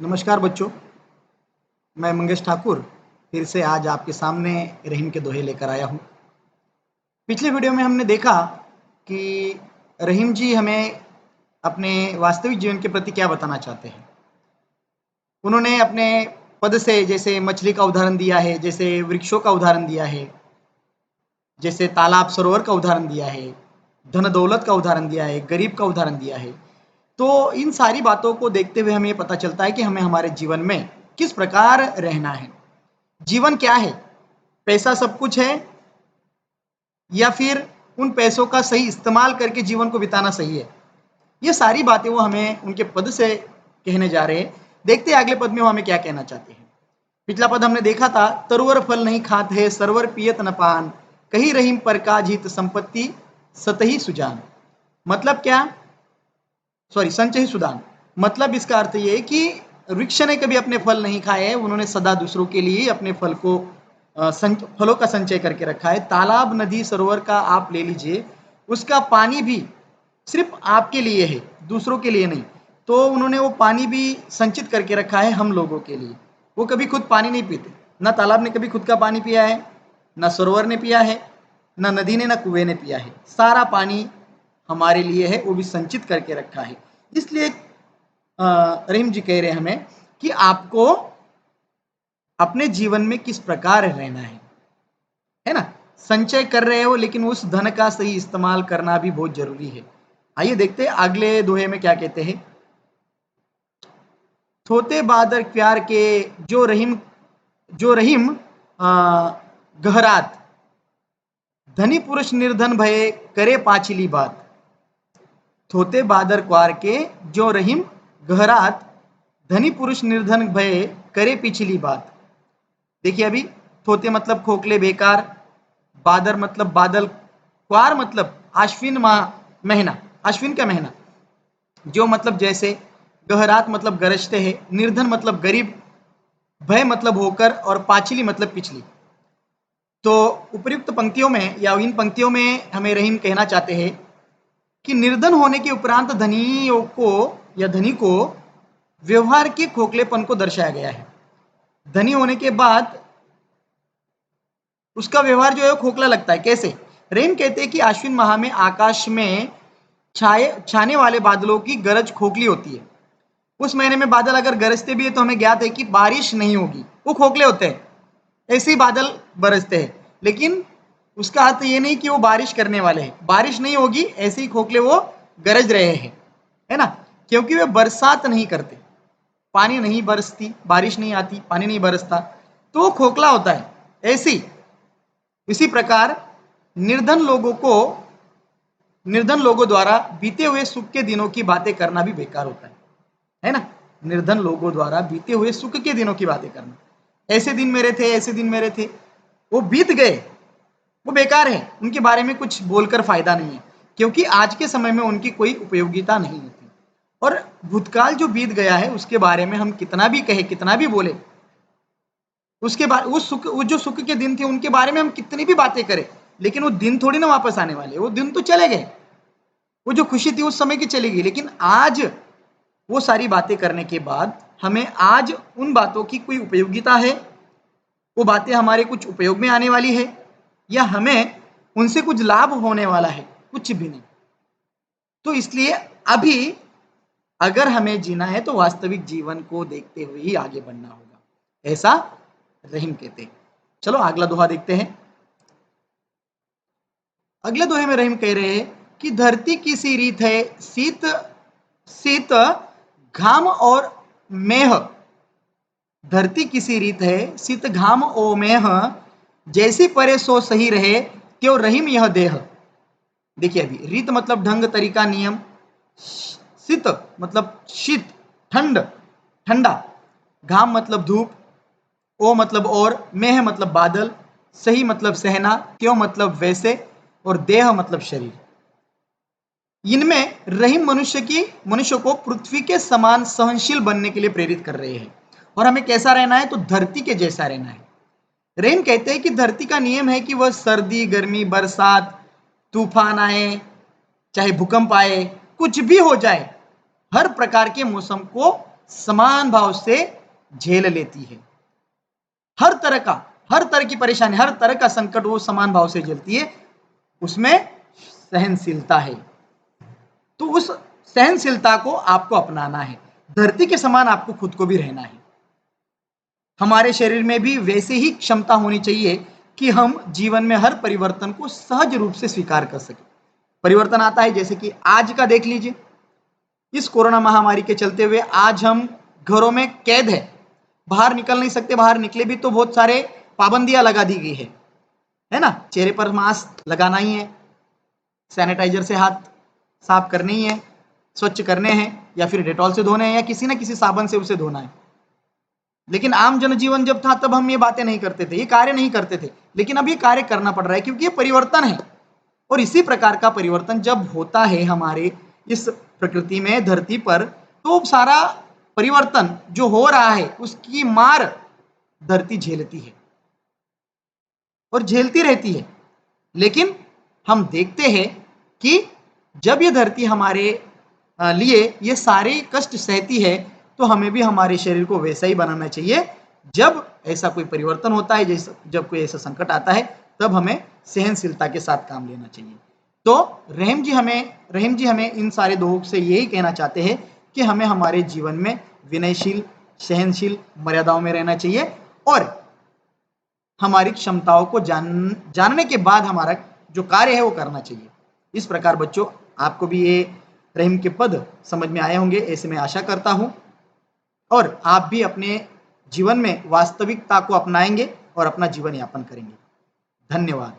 नमस्कार बच्चों, मैं मंगेश ठाकुर फिर से आज आपके सामने रहीम के दोहे लेकर आया हूँ। पिछले वीडियो में हमने देखा कि रहीम जी हमें अपने वास्तविक जीवन के प्रति क्या बताना चाहते हैं। उन्होंने अपने पद से जैसे मछली का उदाहरण दिया है, जैसे वृक्षों का उदाहरण दिया है, जैसे तालाब सरोवर का उदाहरण दिया है, धन दौलत का उदाहरण दिया है, गरीब का उदाहरण दिया है। तो इन सारी बातों को देखते हुए हमें पता चलता है कि हमें हमारे जीवन में किस प्रकार रहना है। जीवन क्या है? पैसा सब कुछ है या फिर उन पैसों का सही इस्तेमाल करके जीवन को बिताना सही है? ये सारी बातें वो हमें उनके पद से कहने जा रहे हैं। देखते हैं अगले पद में वो हमें क्या कहना चाहते हैं। पिछला पद हमने देखा था, तरुवर फल नहीं खात है सरवर पियत न पान, कही रहीम पर का जीत संपत्ति सतही सुजान। मतलब क्या? संचय सुदान। मतलब इसका अर्थ ये है कि वृक्ष ने कभी अपने फल नहीं खाए हैं, उन्होंने सदा दूसरों के लिए अपने फलों का संचय करके रखा है। तालाब नदी सरोवर का आप ले लीजिए, उसका पानी भी सिर्फ आपके लिए है, दूसरों के लिए नहीं। तो उन्होंने वो पानी भी संचित करके रखा है हम लोगों के लिए। वो कभी खुद पानी नहीं पीते, ना तालाब ने कभी खुद का पानी पिया है, ना सरोवर ने पिया है, ना नदी ने, ना कुएं ने पिया है। सारा पानी हमारे लिए है, वो भी संचित करके रखा है। इसलिए रहीम जी कह रहे हैं हमें कि आपको अपने जीवन में किस प्रकार रहना है ना। संचय कर रहे हो, लेकिन उस धन का सही इस्तेमाल करना भी बहुत जरूरी है। आइए देखते हैं अगले दोहे में क्या कहते हैं। थोते बादर प्यार के जो रहीम गहरात, धनी पुरुष निर्धन भये करे पांचिली बात। थोते बादर क्वार के जो रहीम गहरात, धनी पुरुष निर्धन भये करे पिछली बात। देखिए अभी, थोते मतलब खोखले बेकार, बादर मतलब बादल, क्वार मतलब आश्विन महीना, आश्विन का महीना, जो मतलब जैसे, गहरात मतलब गरजते हैं, निर्धन मतलब गरीब, भय मतलब होकर, और पाचिली मतलब पिछली। तो उपयुक्त पंक्तियों में या इन पंक्तियों में हमें रहीम कहना चाहते हैं कि निर्धन होने के उपरांत धनियों को या धनी को व्यवहार के खोखलेपन को दर्शाया गया है। धनी होने के बाद उसका व्यवहार जो है खोखला लगता है। कैसे? रहीम कहते हैं कि आश्विन माह में आकाश में छाने वाले बादलों की गरज खोखली होती है। उस महीने में बादल अगर गरजते भी है तो हमें ज्ञात है कि बारिश नहीं होगी, वो खोखले होते हैं, ऐसे ही बादल बरसते हैं। लेकिन उसका अर्थ ये नहीं कि वो बारिश करने वाले हैं, बारिश नहीं होगी, ऐसे ही खोखले वो गरज रहे हैं, है ना। क्योंकि वे बरसात नहीं करते, पानी नहीं बरसती, बारिश नहीं आती, पानी नहीं बरसता, तो वो खोखला होता है। ऐसी इसी प्रकार निर्धन लोगों द्वारा बीते हुए सुख के दिनों की बातें करना भी बेकार होता है ना। निर्धन लोगों द्वारा बीते हुए सुख के दिनों की बातें करना, ऐसे दिन मेरे थे, ऐसे दिन मेरे थे, वो बीत गए, वो बेकार है, उनके बारे में कुछ बोलकर फायदा नहीं है, क्योंकि आज के समय में उनकी कोई उपयोगिता नहीं होती। और भूतकाल जो बीत गया है उसके बारे में हम कितना भी कहे, कितना भी बोले, उसके बाद वो जो सुख के दिन थे उनके बारे में हम कितनी भी बातें करें, लेकिन वो दिन थोड़ी ना वापस आने वाले, वो दिन तो चले गए, वो जो खुशी थी उस समय की चली गई। लेकिन आज वो सारी बातें करने के बाद हमें आज उन बातों की कोई उपयोगिता है? वो बातें हमारे कुछ उपयोग में आने वाली है, या हमें उनसे कुछ लाभ होने वाला है? कुछ भी नहीं। तो इसलिए अभी अगर हमें जीना है तो वास्तविक जीवन को देखते हुए ही आगे बढ़ना होगा, ऐसा रहीम कहते हैं। चलो अगला दोहा देखते हैं। अगले दोहे में रहीम कह रहे हैं कि धरती की सी रीत है, शीत शीत घाम और मेह। धरती की सी रीत है, शीत घाम ओ मेह, जैसी परे सो सही रहे, त्यों रहीम यह देह। देखिए अभी, रीत मतलब ढंग, तरीका, नियम, शीत मतलब शीत, ठंड, ठंडा, घाम मतलब धूप, ओ मतलब और, मेह मतलब बादल, सही मतलब सहना, क्यों मतलब वैसे, और देह मतलब शरीर। इनमें रहीम मनुष्य को पृथ्वी के समान सहनशील बनने के लिए प्रेरित कर रहे हैं। और हमें कैसा रहना है? तो धरती के जैसा रहना है। रहीम कहते हैं कि धरती का नियम है कि वह सर्दी, गर्मी, बरसात, तूफान आए, चाहे भूकंप आए, कुछ भी हो जाए, हर प्रकार के मौसम को समान भाव से झेल लेती है। हर तरह की परेशानी, हर तरह का संकट वो समान भाव से झेलती है, उसमें सहनशीलता है। तो उस सहनशीलता को आपको अपनाना है। धरती के समान आपको खुद को भी रहना है। हमारे शरीर में भी वैसे ही क्षमता होनी चाहिए कि हम जीवन में हर परिवर्तन को सहज रूप से स्वीकार कर सकें। परिवर्तन आता है, जैसे कि आज का देख लीजिए, इस कोरोना महामारी के चलते हुए आज हम घरों में कैद है, बाहर निकल नहीं सकते। बाहर निकले भी तो बहुत सारे पाबंदियां लगा दी गई है ना। चेहरे पर मास्क लगाना ही है, सैनिटाइजर से हाथ साफ करने ही है, स्वच्छ करने हैं, या फिर डेटॉल से धोने हैं, या किसी ना किसी साबुन से उसे धोना है। लेकिन आम जनजीवन जब था तब हम ये बातें नहीं करते थे, ये कार्य नहीं करते थे। लेकिन अब ये कार्य करना पड़ रहा है, क्योंकि ये परिवर्तन है। और इसी प्रकार का परिवर्तन जब होता है हमारे इस प्रकृति में, धरती पर, तो सारा परिवर्तन जो हो रहा है उसकी मार धरती झेलती है और झेलती रहती है। लेकिन हम देखते हैं कि जब ये धरती हमारे लिए ये सारे कष्ट सहती है, तो हमें भी हमारे शरीर को वैसा ही बनाना चाहिए। जब ऐसा कोई परिवर्तन होता है, जब कोई ऐसा संकट आता है, तब हमें सहनशीलता के साथ काम लेना चाहिए। तो रहीम जी हमें इन सारे दोहों से यही कहना चाहते हैं कि हमें हमारे जीवन में विनयशील, सहनशील, मर्यादाओं में रहना चाहिए, और हमारी क्षमताओं को जानने के बाद हमारा जो कार्य है वो करना चाहिए। इस प्रकार बच्चों, आपको भी ये रहीम के पद समझ में आए होंगे, ऐसे मैं आशा करता हूं, और आप भी अपने जीवन में वास्तविकता को अपनाएंगे और अपना जीवन यापन करेंगे। धन्यवाद।